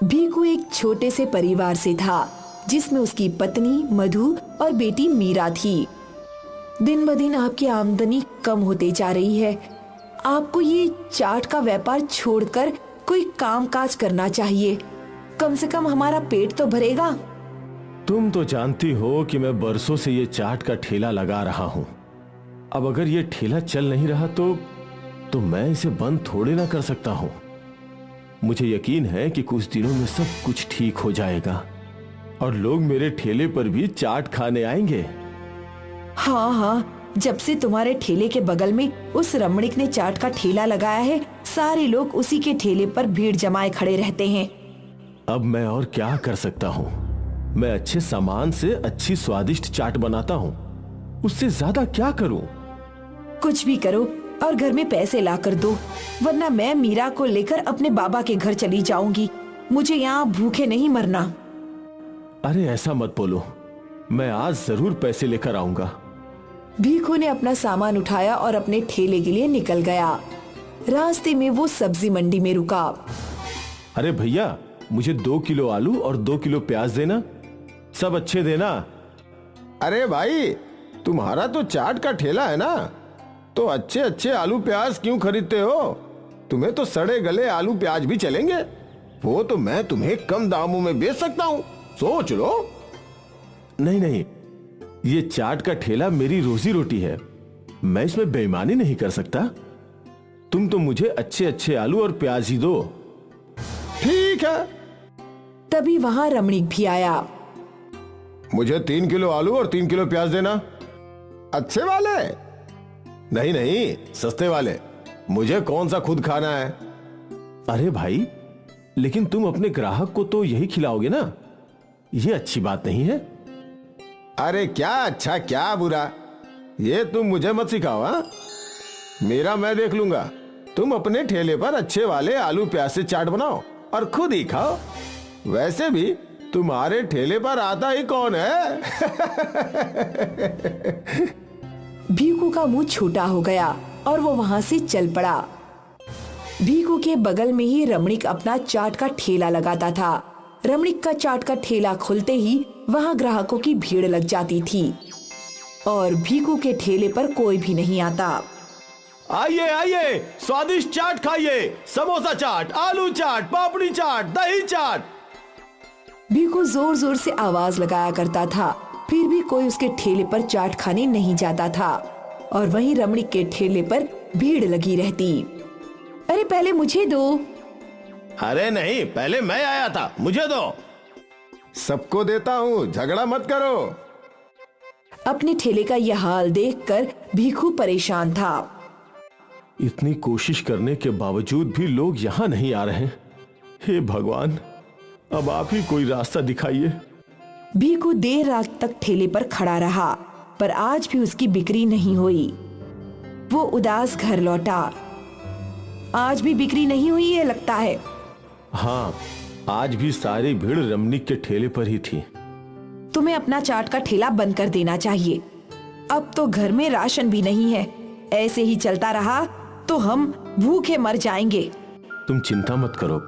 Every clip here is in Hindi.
भीखू एक छोटे से परिवार से था जिसमें उसकी पत्नी मधु और बेटी मीरा थी। दिन ब दिन आपकी आमदनी कम होती जा रही है। आपको ये चाट का व्यापार छोड़कर कोई काम काज करना चाहिए। कम से कम हमारा पेट तो भरेगा। तुम तो जानती हो कि मैं बरसों से ये चाट का ठेला लगा रहा हूँ। अब अगर ये ठेला चल नहीं रहा तो मैं इसे बंद थोड़े ना कर सकता हूँ। मुझे यकीन है कि कुछ दिनों में सब कुछ ठीक हो जाएगा और लोग मेरे ठेले पर भी चाट खाने आएंगे। हाँ हाँ, जब से तुम्हारे ठेले के बगल में उस रमणीक ने चाट का ठेला लगाया है, सारे लोग उसी के ठेले पर भीड़ जमाए खड़े रहते हैं। अब मैं और क्या कर सकता हूँ? मैं अच्छे सामान से अच्छी स्वादिष्ट चाट बनाता हूँ। उससे ज्यादा क्या करूँ? कुछ भी करो और घर में पैसे ला कर दो, वरना मैं मीरा को लेकर अपने बाबा के घर चली जाऊंगी। मुझे यहाँ भूखे नहीं मरना। अरे ऐसा मत बोलो, मैं आज जरूर पैसे लेकर आऊंगा। भीखू ने अपना सामान उठाया और अपने ठेले के लिए निकल गया। रास्ते में वो सब्जी मंडी में रुका। अरे भैया, मुझे 2 किलो आलू और 2 किलो प्याज देना। सब अच्छे देना। अरे भाई, तुम्हारा तो चाट का ठेला है ना, तो अच्छे अच्छे आलू प्याज क्यों खरीदते हो? तुम्हें तो सड़े गले आलू प्याज भी चलेंगे। वो तो मैं तुम्हें कम दामों में बेच सकता हूँ, सोच लो। नहीं नहीं, ये चाट का ठेला मेरी रोजी रोटी है, मैं इसमें बेईमानी नहीं कर सकता। तुम तो मुझे अच्छे अच्छे आलू और प्याज ही दो। ठीक है। तभी वहाँ रमणीक भी आया। मुझे 3 किलो आलू और 3 किलो प्याज देना। अच्छे वाले? नहीं नहीं, सस्ते वाले। मुझे कौन सा खुद खाना है? अरे भाई, लेकिन तुम अपने ग्राहक को तो यही खिलाओगे ना? ये अच्छी बात नहीं है। अरे क्या अच्छा क्या बुरा, ये तुम मुझे मत सिखाओ। हाँ, मेरा मैं देख लूंगा। तुम अपने ठेले पर अच्छे वाले आलू प्याज से चाट बनाओ और खुद ही खाओ। वैसे भी तुम्हारे ठेले पर आता ही कौन है? भीखू का मुंह छोटा हो गया और वो वहां से चल पड़ा। भीखू के बगल में ही रमणीक अपना चाट का ठेला लगाता था। रमणीक का चाट का ठेला खुलते ही वहां ग्राहकों की भीड़ लग जाती थी और भीखू के ठेले पर कोई भी नहीं आता। आइए आइए, स्वादिष्ट चाट खाइए। समोसा चाट, आलू चाट, पापड़ी चाट, दही चाट। भीखू जोर जोर से आवाज लगाया करता था, फिर भी कोई उसके ठेले पर चाट खाने नहीं जाता था और वहीं रमणीक के ठेले पर भीड़ लगी रहती। अरे पहले मुझे दो। अरे नहीं, पहले मैं आया था, मुझे दो। सबको देता हूँ, झगड़ा मत करो। अपने ठेले का यह हाल देखकर भीखू परेशान था। इतनी कोशिश करने के बावजूद भी लोग यहाँ नहीं आ रहे। हे भगवान, अब आप ही कोई रास्ता दिखाइए। भीखू देर रात तक ठेले पर खड़ा रहा, पर आज भी उसकी बिक्री नहीं हुई। वो उदास घर लौटा। आज भी बिक्री नहीं हुई है लगता है। हाँ, आज भी सारी भीड़ रमणीक के ठेले पर ही थी। तुम्हें अपना चाट का ठेला बंद कर देना चाहिए। अब तो घर में राशन भी नहीं है। ऐसे ही चलता रहा तो हम भूखे मर जाएंगे। तुम चिंता मत करो,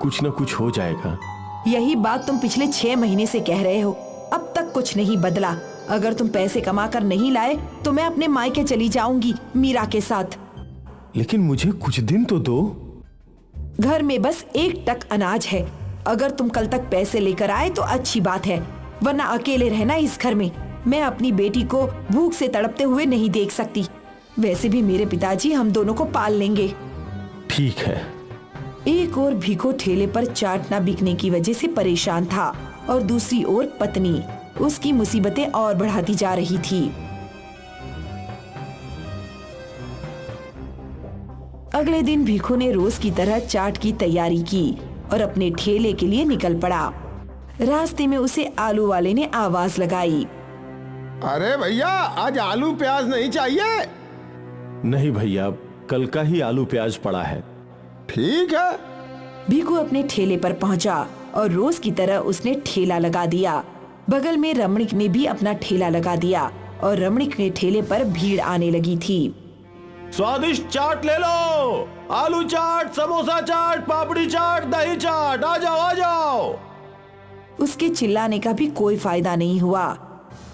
कुछ न कुछ हो जाएगा। यही बात तुम पिछले 6 महीने से कह रहे हो, अब तक कुछ नहीं बदला। अगर तुम पैसे कमा कर नहीं लाए तो मैं अपने मायके चली जाऊंगी मीरा के साथ। लेकिन मुझे कुछ दिन तो दो। घर में बस 1 टक अनाज है। अगर तुम कल तक पैसे लेकर आए तो अच्छी बात है, वरना अकेले रहना इस घर में। मैं अपनी बेटी को भूख से तड़पते हुए नहीं देख सकती। वैसे भी मेरे पिताजी हम दोनों को पाल लेंगे। ठीक है। एक ओर भीखू ठेले पर चाट न बिकने की वजह से परेशान था और दूसरी ओर पत्नी उसकी मुसीबतें और बढ़ाती जा रही थी। अगले दिन भीखू ने रोज की तरह चाट की तैयारी की और अपने ठेले के लिए निकल पड़ा। रास्ते में उसे आलू वाले ने आवाज लगाई। अरे भैया, आज आलू प्याज नहीं चाहिए? नहीं भैया, कल का ही आलू प्याज पड़ा है। ठीक है। भीखू अपने ठेले पर पहुंचा और रोज की तरह उसने ठेला लगा दिया। बगल में रमणीक ने भी अपना ठेला लगा दिया और रमणीक के ठेले पर भीड़ आने लगी थी। स्वादिष्ट चाट ले लो, आलू चाट, समोसा चाट, पापड़ी चाट, दही चाट। आ जाओ आ जाओ। उसके चिल्लाने का भी कोई फायदा नहीं हुआ।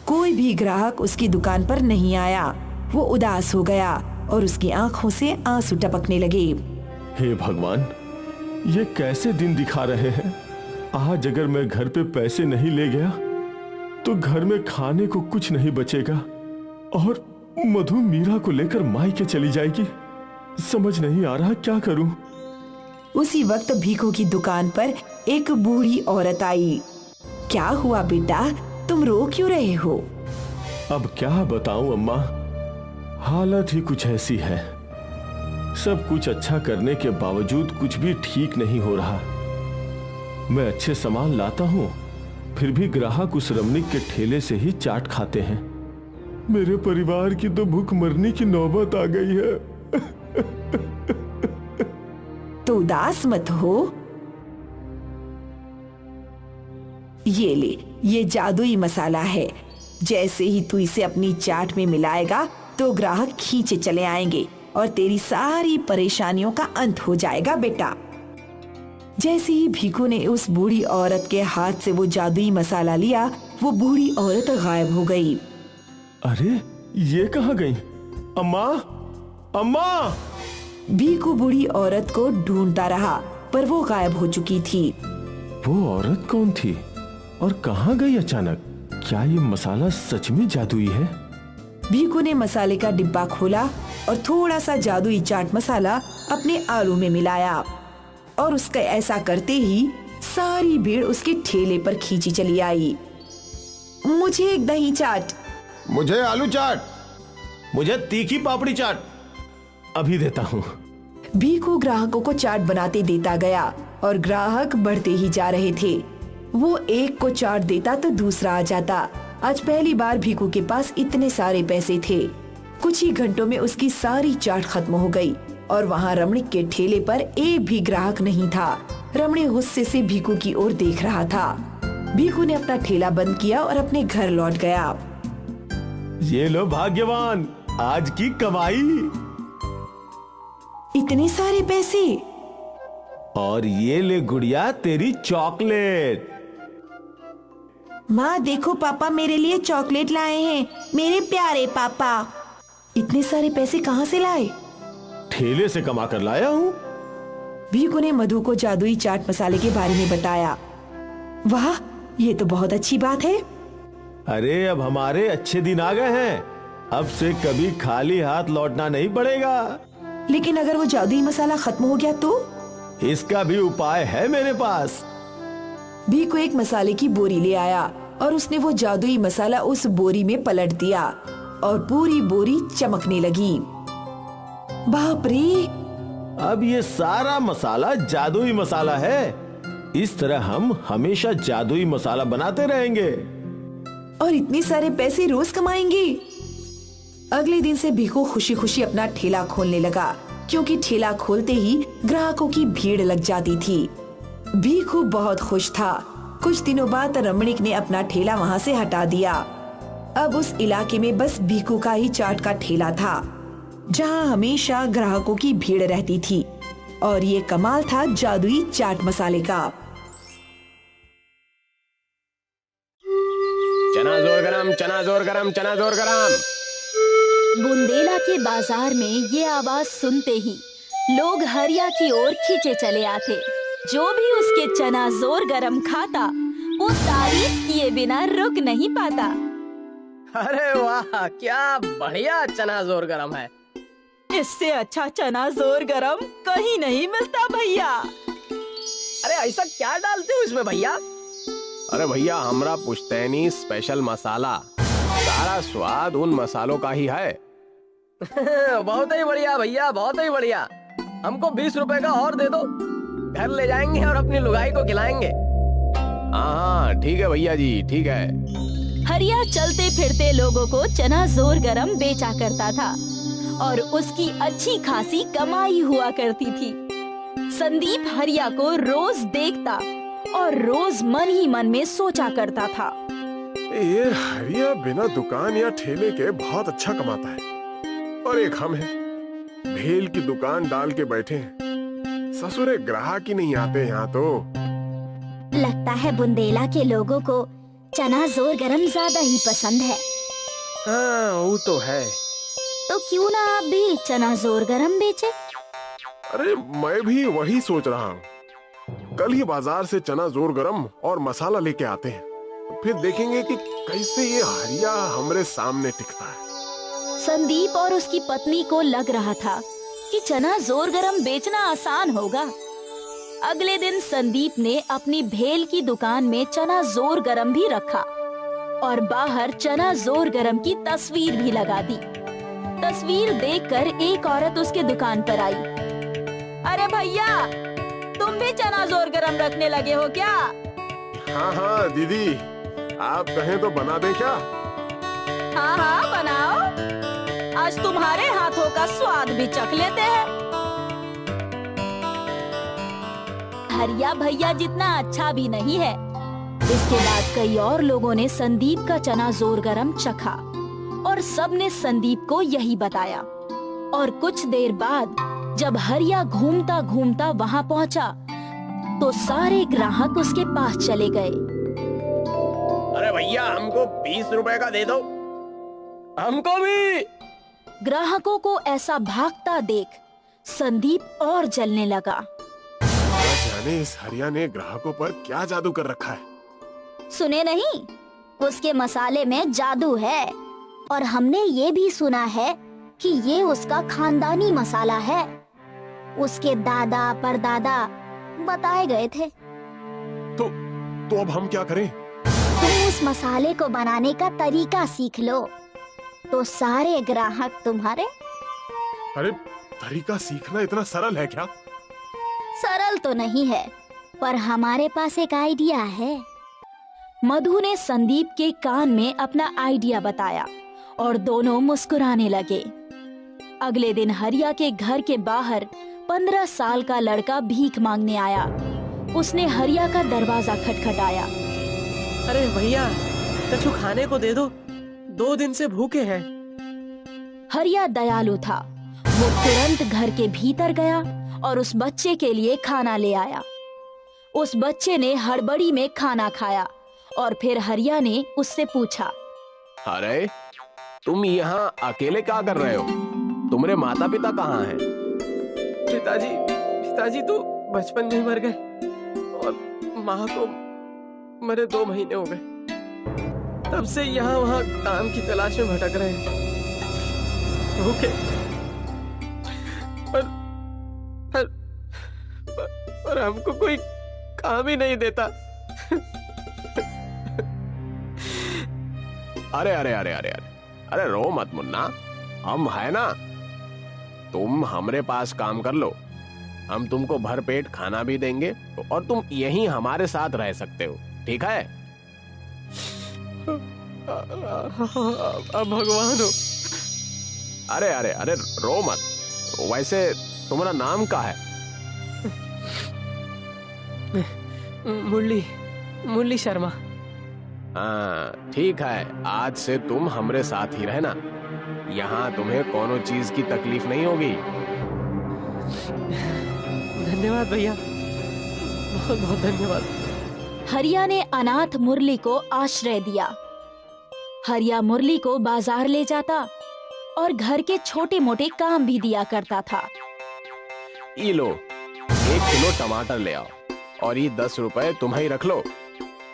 कोई भी ग्राहक उसकी दुकान पर नहीं आया। वो उदास हो गया और उसकी आंखों से आंसू टपकने लगे। हे भगवान, ये कैसे दिन दिखा रहे हैं। आज अगर मैं घर पे पैसे नहीं ले गया तो घर में खाने को कुछ नहीं बचेगा और मधु मीरा को लेकर मायके चली जाएगी। समझ नहीं आ रहा क्या करूं। उसी वक्त भीखू की दुकान पर एक बूढ़ी औरत आई। क्या हुआ बेटा, तुम रो क्यों रहे हो? अब क्या बताऊं अम्मा, हालत ही कुछ ऐसी है। सब कुछ अच्छा करने के बावजूद कुछ भी ठीक नहीं हो रहा। मैं अच्छे सामान लाता हूं, फिर भी ग्राहक उस रमणीक के ठेले से ही चाट खाते हैं। मेरे परिवार की तो भूख मरने की नौबत आ गई है। तो उदास मत हो। ये ले, ये जादुई मसाला है। जैसे ही तू इसे अपनी चाट में मिलाएगा तो ग्राहक खींचे चले आएंगे और तेरी सारी परेशानियों का अंत हो जाएगा बेटा। जैसे ही भीखू ने उस बूढ़ी औरत के हाथ से वो जादुई मसाला लिया, वो बूढ़ी औरत गायब हो गई। अरे ये कहाँ गई? अम्मा, अम्मा! भीखू बूढ़ी औरत को ढूंढता रहा पर वो गायब हो चुकी थी। वो औरत कौन थी और कहाँ गई अचानक? क्या ये मसाला सच में जादुई है? भीखू ने मसाले का डिब्बा खोला और थोड़ा सा जादुई चाट मसाला अपने आलू में मिलाया और उसका ऐसा करते ही सारी भीड़ उसके ठेले पर खींची चली आई। मुझे एक दही चाट, मुझे आलू चाट, मुझे तीखी पापड़ी चाट। अभी देता हूँ। भीखू ग्राहकों को चाट बनाते देता गया और ग्राहक बढ़ते ही जा रहे थे। वो एक को चाट देता तो दूसरा आ जाता। आज पहली बार भीखू के पास इतने सारे पैसे थे। कुछ ही घंटों में उसकी सारी चाट खत्म हो गई और वहाँ रमणीक के ठेले पर एक भी ग्राहक नहीं था। रमणीक गुस्से से भीखू की ओर देख रहा था। भीखू ने अपना ठेला बंद किया और अपने घर लौट गया। ये लो भाग्यवान, आज की कमाई। इतने सारे पैसे। और ये ले गुड़िया तेरी चॉकलेट। माँ देखो, पापा मेरे लिए चॉकलेट लाए हैं। मेरे प्यारे पापा। इतने सारे पैसे कहाँ से लाए? ठेले से कमा कर लाया हूँ। भीखू ने मधु को जादुई चाट मसाले के बारे में बताया। वाह, ये तो बहुत अच्छी बात है। अरे अब हमारे अच्छे दिन आ गए हैं। अब से कभी खाली हाथ लौटना नहीं पड़ेगा। लेकिन अगर वो जादुई मसाला खत्म हो गया तो? इसका भी उपाय है मेरे पास। भीखू एक मसाले की बोरी ले आया और उसने वो जादुई मसाला उस बोरी में पलट दिया और पूरी बोरी चमकने लगी। बाप रे! अब ये सारा मसाला जादुई मसाला है। इस तरह हम हमेशा जादुई मसाला बनाते रहेंगे और इतने सारे पैसे रोज कमाएंगे। अगले दिन से भीखू खुशी खुशी अपना ठेला खोलने लगा, क्योंकि ठेला खोलते ही ग्राहकों की भीड़ लग जाती थी। भीखू बहुत खुश था। कुछ दिनों बाद रमणीक ने अपना ठेला वहाँ से हटा दिया। अब उस इलाके में बस भीखू का ही चाट का ठेला था, जहाँ हमेशा ग्राहकों की भीड़ रहती थी। और ये कमाल था जादुई चाट मसाले का। चना जोर गरम, चना जोर गरम, चना जोर गरम। बुंदेला के बाजार में ये आवाज सुनते ही लोग हरिया की ओर खींचे चले आते। जो भी उसके चना जोर गरम खाता, वो तारीफ किए बिना रुक नहीं पाता। अरे वाह, क्या बढ़िया चना जोर गरम है। इससे अच्छा चना जोर गरम कहीं नहीं मिलता भैया। अरे ऐसा क्या डालते हो इसमें भैया? अरे भैया, हमरा पुश्तैनी स्पेशल मसाला। सारा स्वाद उन मसालों का ही है। बहुत ही बढ़िया भैया, बहुत ही बढ़िया। हमको 20 रुपए का और दे दो, घर ले जाएंगे और अपनी लुगाई को खिलाएंगे। हाँ ठीक है भैया जी, ठीक है। हरिया चलते फिरते लोगों को चना जोर गरम बेचा करता था और उसकी अच्छी खासी कमाई हुआ करती थी। संदीप हरिया को रोज देखता और रोज मन ही मन में सोचा करता था, ये हरिया बिना दुकान या ठेले के बहुत अच्छा कमाता है, और एक हम हैं, भेल की दुकान डाल के बैठे हैं। ससुरे ग्राहक ही नहीं आते यहाँ तो। लगता है बुंदेला के लोगों को चना जोर गरम ज्यादा ही पसंद है। हाँ वो तो है। तो क्यों ना आप भी चना जोर गरम बेचे? अरे मैं भी वही सोच रहा हूँ। कल ही बाजार से चना जोर गरम और मसाला लेके आते हैं, फिर देखेंगे कि कैसे ये हरिया हमरे सामने टिकता है। संदीप और उसकी पत्नी को लग रहा था कि चना जोर गरम बेचना आसान होगा। अगले दिन संदीप ने अपनी भेल की दुकान में चना जोर गरम भी रखा और बाहर चना जोर गरम की तस्वीर भी लगा दी। तस्वीर देखकर एक औरत उसके दुकान पर आई। अरे भैया, तुम भी चना जोर गरम रखने लगे हो क्या? हाँ हाँ दीदी, आप कहें तो बना दें क्या? हाँ हाँ बनाओ, आज तुम्हारे हाथों का स्वाद भी चख लेते हैं। हरिया भैया जितना अच्छा भी नहीं है। इसके बाद कई और लोगों ने संदीप का चना जोर गरम चखा और सबने संदीप को यही बताया। और कुछ देर बाद जब हरिया घूमता घूमता वहाँ पहुँचा तो सारे ग्राहक उसके पास चले गए। अरे भैया, हमको 20 रुपए का दे दो, हमको भी। ग्राहकों को ऐसा भागता देख संदीप और जलने लगा। जाने इस हरिया ने ग्राहकों पर क्या जादू कर रखा है। सुने नहीं, उसके मसाले में जादू है और हमने ये भी सुना है कि ये उसका खानदानी मसाला है। उसके दादा परदादा बताए गए थे। तो अब हम क्या करें? तुम उस मसाले को बनाने का तरीका सीख लो तो सारे ग्राहक तुम्हारे। अरे तरीका सीखना इतना सरल है क्या? सरल तो नहीं है, पर हमारे पास एक आइडिया है। मधु ने संदीप के कान में अपना आइडिया बताया और दोनों मुस्कुराने लगे। अगले दिन हरिया के घर के बाहर 15 साल का लड़का भीख मांगने आया। उसने हरिया का दरवाजा खटखटाया। अरे भैया, कछु खाने को दे दो, 2 दिन से भूखे हैं। हरिया दयालु था। वो तुरंत घर के भीतर गया और उस बच्चे के लिए खाना ले आया। उस बच्चे ने हड़बड़ी में खाना खाया और फिर हरिया ने उससे पूछा, अरे तुम यहाँ अकेले क्या कर रहे हो? तुम्हारे माता पिता कहाँ हैं? पिताजी तो बचपन में ही मर गए और माँ को मरे 2 महीने हो गए। तब से यहाँ वहाँ काम की तलाश में भटक रहे हैं। भूखे पर हमको कोई काम ही नहीं देता। अरे अरे अरे अरे अरे अरे रो मत मुन्ना, हम है ना। तुम हमरे पास काम कर लो, हम तुमको भर पेट खाना भी देंगे और तुम यहीं हमारे साथ रह सकते हो, ठीक है? अब भगवान हो। अरे अरे अरे रो मत। वैसे तुम्हारा नाम क्या है? मुरली शर्मा। हाँ ठीक है, आज से तुम हमरे साथ ही रहना। यहाँ तुम्हें कोनो चीज की तकलीफ नहीं होगी। धन्यवाद भैया, बहुत बहुत धन्यवाद। हरिया ने अनाथ मुरली को आश्रय दिया। हरिया मुरली को बाजार ले जाता और घर के छोटे मोटे काम भी दिया करता था। ये लो, 1 किलो टमाटर ले आओ और ये 10 रुपए तुम्हें ही रख लो।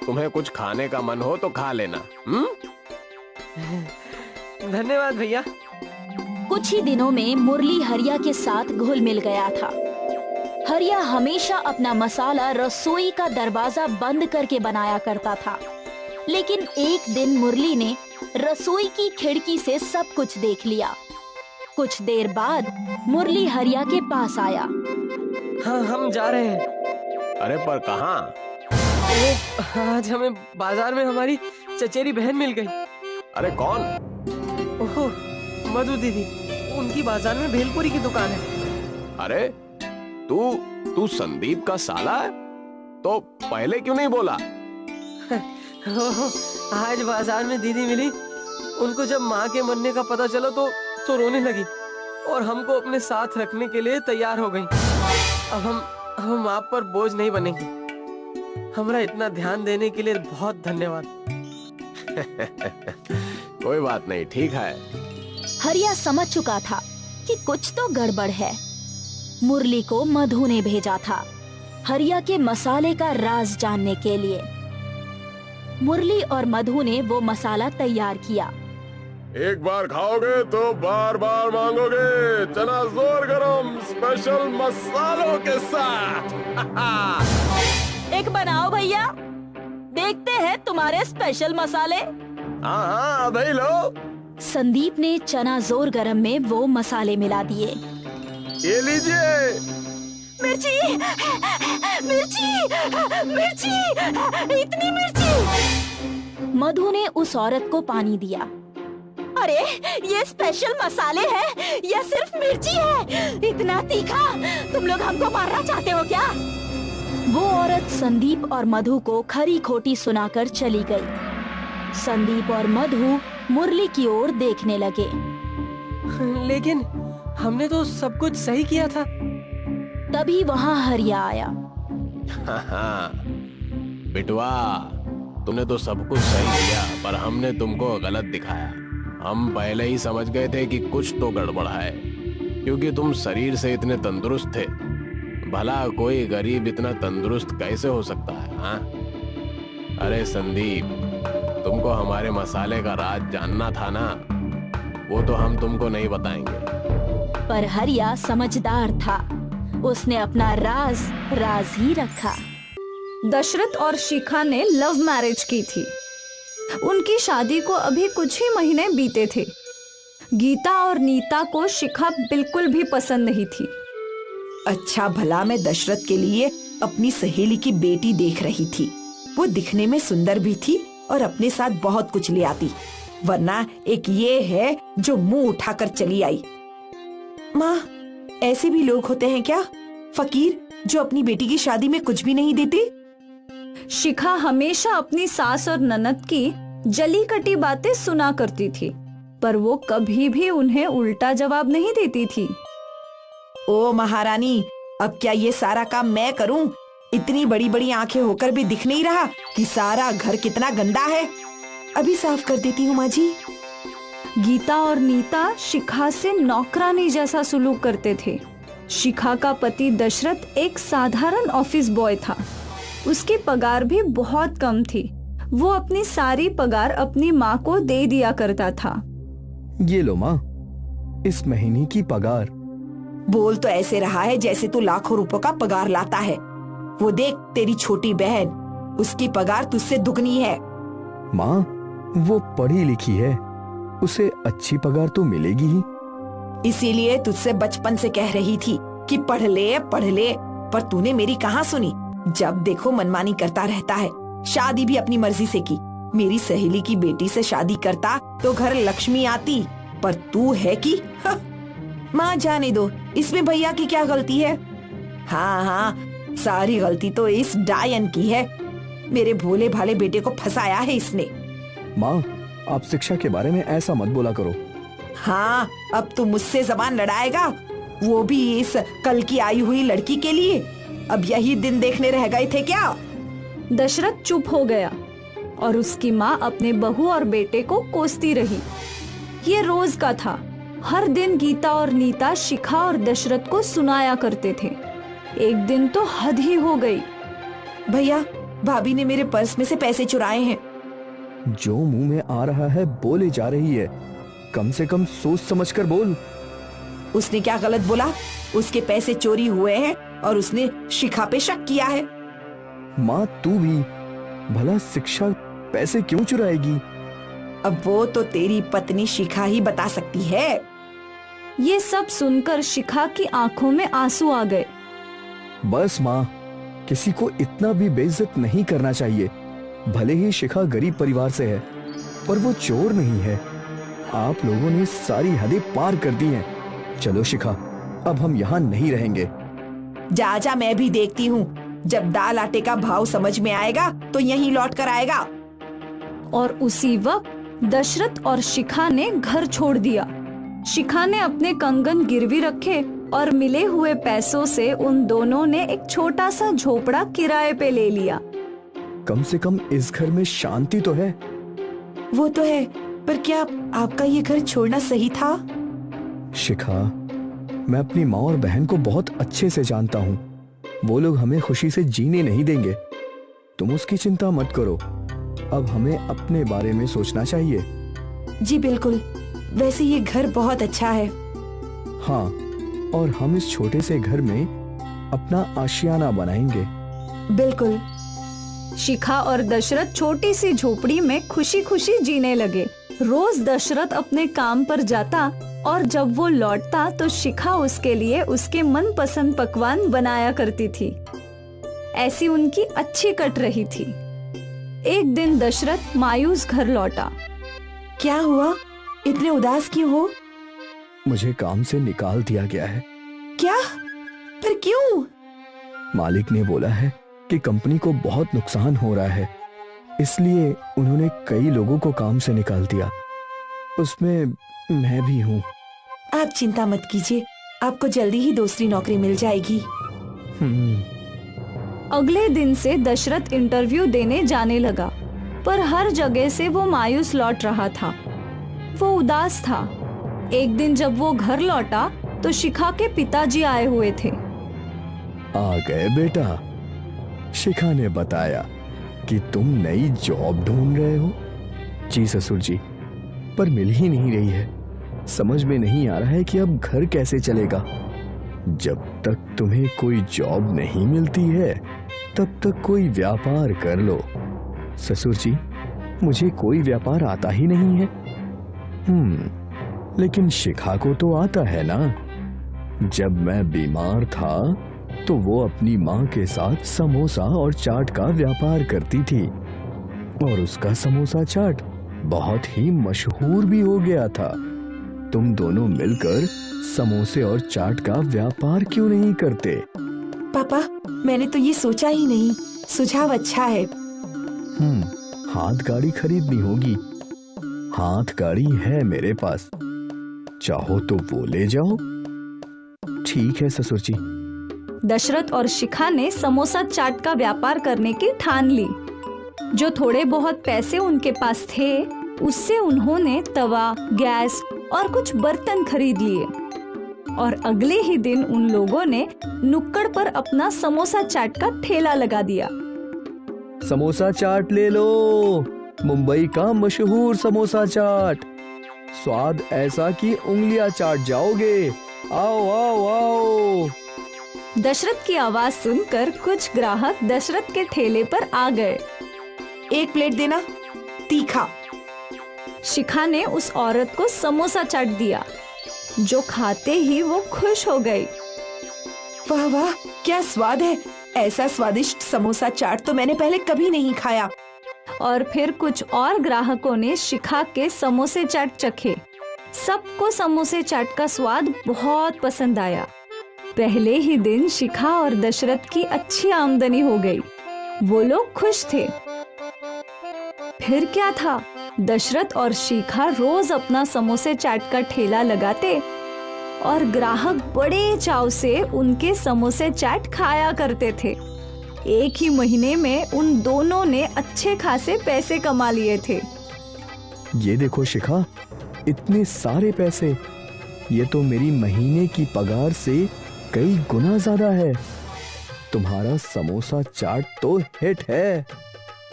तुम्हें कुछ खाने का मन हो तो खा लेना। धन्यवाद भैया। कुछ ही दिनों में मुरली हरिया के साथ घुल मिल गया था। हरिया हमेशा अपना मसाला रसोई का दरवाजा बंद करके बनाया करता था, लेकिन एक दिन मुरली ने रसोई की खिड़की से सब कुछ देख लिया। कुछ देर बाद मुरली हरिया के पास आया। हाँ, हम जा रहे हैं। अरे पर कहाँ? आज हमें बाजार में हमारी चचेरी बहन मिल गई। अरे कौन? ओहो, मधु दीदी, उनकी बाजार में भेलपुरी की दुकान है। अरे तू संदीप का साला है? तो पहले क्यों नहीं बोला? ओहो, आज बाजार में दीदी मिली। उनको जब माँ के मरने का पता चला तो रोने लगी और हमको अपने साथ रखने के लिए तैयार हो गई। अब हम आप पर बोझ नहीं बनेंगे। हमरा इतना ध्यान देने के लिए बहुत धन्यवाद। कोई बात नहीं, ठीक है। हरिया समझ चुका था कि कुछ तो गड़बड़ है। मुरली को मधु ने भेजा था हरिया के मसाले का राज जानने के लिए। मुरली और मधु ने वो मसाला तैयार किया। एक बार खाओगे तो बार बार मांगोगे, चना जोर गरम स्पेशल मसालों के साथ। एक बनाओ भैया, देखते हैं तुम्हारे स्पेशल मसाले। हाँ हाँ, भाई लो। संदीप ने चना जोर गरम में वो मसाले मिला दिए। ये लीजिए। मिर्ची, मिर्ची, मिर्ची, इतनी मिर्ची। मधु ने उस औरत को पानी दिया। अरे ये स्पेशल मसाले हैं या सिर्फ मिर्ची है? इतना तीखा? तुम लोग हमको मारना चाहते हो क्या? वो औरत संदीप और मधु को खरी खोटी सुनाकर चली गई। संदीप और मधु मुरली की ओर देखने लगे। लेकिन हमने तो सब कुछ सही किया था। तभी वहाँ हरिया आया। बिटवा, तूने तो सब कुछ सही किया, पर हमने तुमको गलत दिखाया। हम पहले ही समझ गए थे कि कुछ तो गड़बड़ है, क्योंकि तुम शरीर से इतने तंदुरुस्त थे। भला कोई गरीब इतना तंदुरुस्त कैसे हो सकता है? हाँ? अरे संदीप, तुमको हमारे मसाले का राज जानना था ना, वो तो हम तुमको नहीं बताएंगे। पर हरिया समझदार था, उसने अपना राज राज ही रखा। दशरथ और शिखा ने लव मैरिज की थी। उनकी शादी को अभी कुछ ही महीने बीते थे। गीता और नीता को शिखा बिल्कुल भी पसंद नहीं थी। अच्छा भला मैं दशरथ के लिए अपनी सहेली की बेटी देख रही थी। वो दिखने में सुंदर भी थी और अपने साथ बहुत कुछ ले आती, वरना एक ये है जो मुंह उठाकर चली आई। माँ, ऐसे भी लोग होते हैं क्या, फकीर, जो अपनी बेटी की शादी में कुछ भी नहीं देते? शिखा हमेशा अपनी सास और ननद की जली कटी बातें सुना करती थी, पर वो कभी भी उन्हें उल्टा जवाब नहीं देती थी। ओ महारानी, अब क्या ये सारा काम मैं करूं? इतनी बड़ी बड़ी आंखें होकर भी दिख नहीं रहा कि सारा घर कितना गंदा है? अभी साफ कर देती हूँ माँ जी। गीता और नीता शिखा से नौकरानी जैसा सुलूक करते थे। शिखा का पति दशरथ एक साधारण ऑफिस बॉय था। उसकी पगार भी बहुत कम थी। वो अपनी सारी पगार अपनी माँ को दे दिया करता था। ये लो माँ, इस महीने की पगार। बोल तो ऐसे रहा है जैसे तू लाखों रुपयों का पगार लाता है। वो देख तेरी छोटी बहन, उसकी पगार तुझसे दुगनी है। माँ, वो पढ़ी लिखी है, उसे अच्छी पगार तो मिलेगी ही। इसीलिए तुझसे बचपन से कह रही थी कि पढ़ ले पढ़ ले, पर तूने मेरी कहाँ सुनी। जब देखो मनमानी करता रहता है। शादी भी अपनी मर्जी से की। मेरी सहेली की बेटी से शादी करता तो घर लक्ष्मी आती, पर तू है कि माँ जाने दो, इसमें भैया की क्या गलती है? हाँ हाँ, सारी गलती तो इस डायन की है। मेरे भोले भाले बेटे को फंसाया है इसने। माँ, आप शिक्षा के बारे में ऐसा मत बोला करो। हाँ, अब तू मुझसे जबान लड़ाएगा, वो भी इस कल की आई हुई लड़की के लिए। अब यही दिन देखने रह गए थे क्या? दशरथ चुप हो गया और उसकी माँ अपने बहू और बेटे को कोसती रही। ये रोज का था। हर दिन गीता और नीता शिखा और दशरथ को सुनाया करते थे। एक दिन तो हद ही हो गई। भैया, भाभी ने मेरे पर्स में से पैसे चुराए हैं। जो मुंह में आ रहा है बोले जा रही है, कम से कम सोच समझकर बोल। उसने क्या गलत बोला? उसके पैसे चोरी हुए हैं और उसने शिखा पे शक किया है। माँ, तू भी भला शिक्षा पैसे क्यों चुराएगी? अब वो तो तेरी पत्नी शिखा ही बता सकती है। ये सब सुनकर शिखा की आंखों में आंसू आ गए। बस माँ, किसी को इतना भी बेइज्जत नहीं करना चाहिए। भले ही शिखा गरीब परिवार से है, पर वो चोर नहीं है। आप लोगों ने सारी हदें पार कर दी हैं। चलो शिखा, अब हम यहाँ नहीं रहेंगे। जा जा, मैं भी देखती हूँ। जब दाल आटे का भाव समझ में आएगा तो यहीं लौट कर आएगा। और उसी वक्त दशरथ और शिखा ने घर छोड़ दिया। शिखा ने अपने कंगन गिरवी रखे और मिले हुए पैसों से उन दोनों ने एक छोटा सा झोपड़ा किराए पे ले लिया। कम से कम इस घर में शांति तो है। वो तो है, पर क्या आपका ये घर छोड़ना सही था? शिखा, मैं अपनी माँ और बहन को बहुत अच्छे से जानता हूँ। वो लोग हमें खुशी से जीने नहीं देंगे। तुम उसकी चिंता मत करो। अब हमें अपने बारे में सोचना चाहिए। जी बिल्कुल, वैसे ये घर बहुत अच्छा है। हाँ, और हम इस छोटे से घर में अपना आशियाना बनाएंगे। बिल्कुल। शिखा और दशरथ छोटी सी झोपड़ी में खुशी खुशी जीने लगे। रोज दशरथ अपने काम पर जाता और जब वो लौटता तो शिखा उसके लिए उसके मनपसंद पकवान बनाया करती थी। ऐसी उनकी अच्छी कट रही थी। एक दिन दशरथ मायूस घर लौटा। क्या हुआ? इतने उदास क्यों हो? मुझे काम से निकाल दिया गया है। क्या? पर क्यों? मालिक ने बोला है कि कंपनी को बहुत नुकसान हो रहा है, इसलिए उन्होंने कई लोगों को काम से निकाल दिया। उसमें मैं भी हूँ। आप चिंता मत कीजिए, आपको जल्दी ही दूसरी नौकरी मिल जाएगी। अगले दिन से दशरथ इंटरव्यू देने जाने लगा, पर हर जगह से वो मायूस लौट रहा था। वो उदास था। एक दिन जब वो घर लौटा तो शिखा के पिताजी आए हुए थे। आ गए बेटा। शिखा ने बताया कि तुम नई जॉब ढूंढ रहे हो। जी ससुर जी, पर मिल ही नहीं रही है। समझ में नहीं आ रहा है कि अब घर कैसे चलेगा। जब तक तुम्हें कोई जॉब नहीं मिलती है तब तक कोई व्यापार कर लो। ससुर जी, मुझे कोई व्यापार आता ही नहीं है। लेकिन शिखा को तो आता है ना। जब मैं बीमार था तो वो अपनी माँ के साथ समोसा और चाट का व्यापार करती थी और उसका समोसा चाट बहुत ही मशहूर भी हो गया था। तुम दोनों मिलकर समोसे और चाट का व्यापार क्यों नहीं करते? पापा, मैंने तो ये सोचा ही नहीं। सुझाव अच्छा है। हाथ गाड़ी खरीदनी होगी। हाथ गाड़ी है मेरे पास, चाहो तो वो ले जाओ। ठीक है ससुर जी। दशरथ और शिखा ने समोसा चाट का व्यापार करने की ठान ली। जो थोड़े बहुत पैसे उनके पास थे उससे उन्होंने तवा, गैस और कुछ बर्तन खरीद लिए और अगले ही दिन उन लोगों ने नुक्कड़ पर अपना समोसा चाट का ठेला लगा दिया। समोसा चाट ले लो, मुंबई का मशहूर समोसा चाट। स्वाद ऐसा कि उंगलियां चाट जाओगे। आओ आओ आओ। दशरथ की आवाज सुनकर कुछ ग्राहक दशरथ के ठेले पर आ गए। एक प्लेट देना, तीखा। शिखा ने उस औरत को समोसा चाट दिया, जो खाते ही वो खुश हो गई। वाह वाह, क्या स्वाद है! ऐसा स्वादिष्ट समोसा चाट तो मैंने पहले कभी नहीं खाया। और फिर कुछ और ग्राहकों ने शिखा के समोसे चाट चखे। सबको समोसे चाट का स्वाद बहुत पसंद आया। पहले ही दिन शिखा और दशरथ की अच्छी आमदनी हो गई। वो लोग खुश थे। फिर क्या था, दशरथ और शिखा रोज अपना समोसे चाट का ठेला लगाते और ग्राहक बड़े चाव से उनके समोसे चाट खाया करते थे। एक ही महीने में उन दोनों ने अच्छे खासे पैसे कमा लिए थे। ये देखो शिखा, इतने सारे पैसे। ये तो मेरी महीने की पगार से कई गुना ज्यादा है। तुम्हारा समोसा चाट तो हिट है।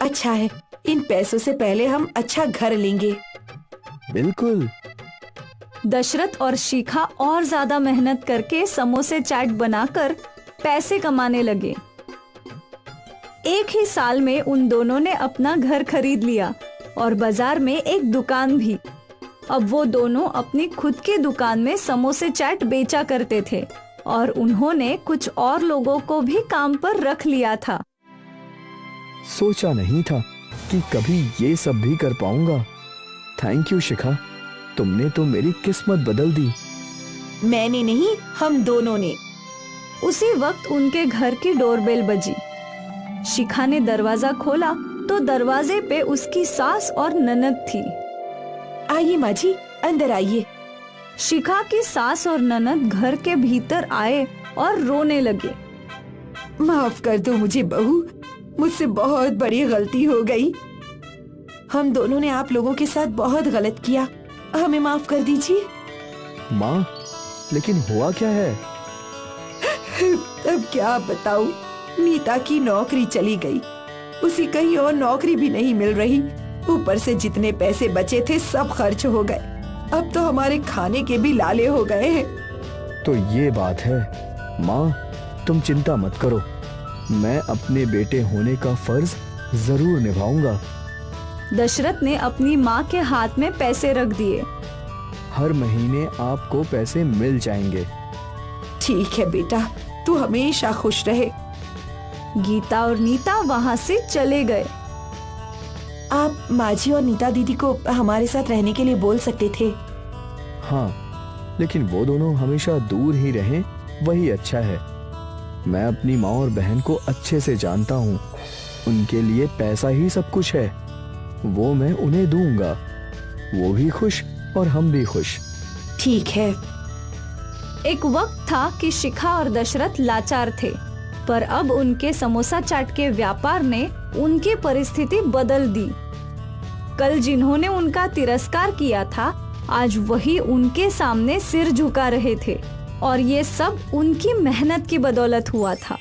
अच्छा है, इन पैसों से पहले हम अच्छा घर लेंगे। बिल्कुल। दशरथ और शिखा और ज्यादा मेहनत करके समोसे चाट बनाकर पैसे कमाने लगे। एक ही साल में उन दोनों ने अपना घर खरीद लिया और बाजार में एक दुकान भी। अब वो दोनों अपनी खुद की दुकान में समोसे चाट बेचा करते थे और उन्होंने कुछ और लोगों को भी काम पर रख लिया था। सोचा नहीं था कि कभी ये सब भी कर पाऊंगा। थैंक यू शिखा, तुमने तो मेरी किस्मत बदल दी। मैंने नहीं, हम दोनों ने। उसी वक्त उनके घर की डोरबेल बजी। शिखा ने दरवाजा खोला तो दरवाजे पे उसकी सास और ननद थी। आइए माँ जी, अंदर आइए। शिखा की सास और ननद घर के भीतर आए और रोने लगे। माफ कर दो मुझे बहू, मुझसे बहुत बड़ी गलती हो गई। हम दोनों ने आप लोगों के साथ बहुत गलत किया, हमें माफ कर दीजिए। माँ, लेकिन हुआ क्या है? अब क्या बताऊं, नीता की नौकरी चली गई, उसी कहीं और नौकरी भी नहीं मिल रही। ऊपर से जितने पैसे बचे थे सब खर्च हो गए। अब तो हमारे खाने के भी लाले हो गए हैं। तो ये बात है। माँ, तुम चिंता मत करो, मैं अपने बेटे होने का फर्ज जरूर निभाऊंगा। दशरथ ने अपनी माँ के हाथ में पैसे रख दिए। हर महीने आपको पैसे मिल जाएंगे। ठीक है बेटा, तू हमेशा खुश रहे। गीता और नीता वहाँ से चले गए। आप माझी और नीता दीदी को हमारे साथ रहने के लिए बोल सकते थे। हाँ, लेकिन वो दोनों हमेशा दूर ही रहें, वही अच्छा है। मैं अपनी माँ और बहन को अच्छे से जानता हूँ, उनके लिए पैसा ही सब कुछ है। वो मैं उन्हें दूंगा, वो भी खुश और हम भी खुश। ठीक है। एक वक्त था कि शिखा और दशरथ लाचार थे, पर अब उनके समोसा चाट के व्यापार ने उनकी परिस्थिति बदल दी। कल जिन्होंने उनका तिरस्कार किया था, आज वही उनके सामने सिर झुका रहे थे, और ये सब उनकी मेहनत की बदौलत हुआ था।